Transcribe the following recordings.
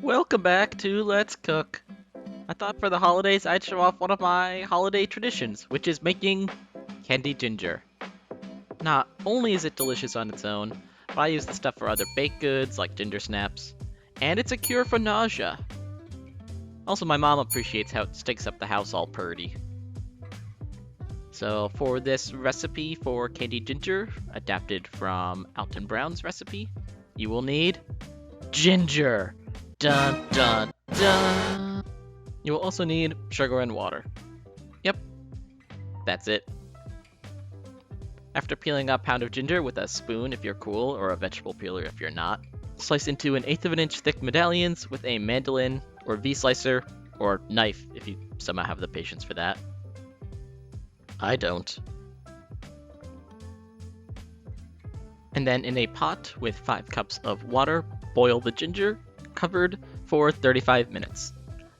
Welcome back to Let's Cook. I thought for the holidays I'd show off one of my holiday traditions, which is making candied ginger. Not only is it delicious on its own, but I use the stuff for other baked goods like ginger snaps, and it's a cure for nausea. Also, my mom appreciates how it stinks up the house all purty. So for this recipe for candied ginger, adapted from Alton Brown's recipe, you will need ginger. Dun dun dun. You will also need sugar and water. Yep, that's it. After peeling a pound of ginger with a spoon if you're cool, or a vegetable peeler if you're not, slice into 1/8 of an inch thick medallions with a mandolin or V-slicer, or knife if you somehow have the patience for that. I don't. And then in a pot with 5 cups of water, boil the ginger, covered for 35 minutes.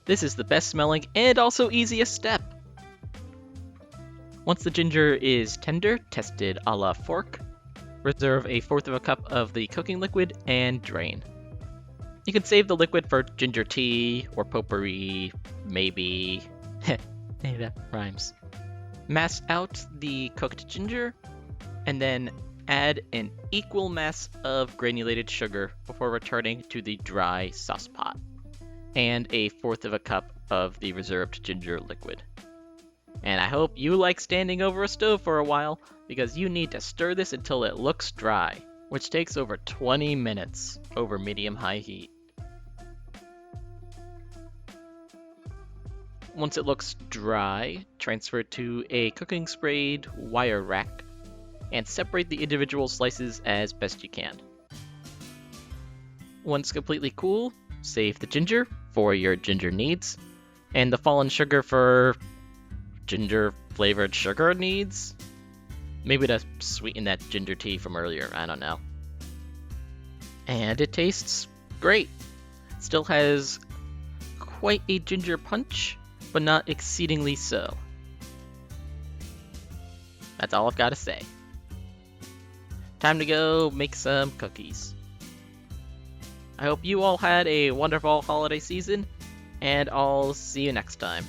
This is the best smelling and also easiest step. Once the ginger is tender, tested a la fork, reserve 1/4 of a cup of the cooking liquid and drain. You can save the liquid for ginger tea or potpourri, maybe. Hey, that rhymes. Mass out the cooked ginger and then add an equal mass of granulated sugar before returning to the dry sauce pot, and 1/4 of a cup of the reserved ginger liquid. And I hope you like standing over a stove for a while, because you need to stir this until it looks dry, which takes over 20 minutes over medium-high heat. Once it looks dry, transfer it to a cooking sprayed wire rack and separate the individual slices as best you can. Once completely cool, save the ginger for your ginger needs, and the fallen sugar for ginger flavored sugar needs. Maybe to sweeten that ginger tea from earlier, I don't know. And it tastes great. Still has quite a ginger punch, but not exceedingly so. That's all I've got to say. Time to go make some cookies. I hope you all had a wonderful holiday season, and I'll see you next time.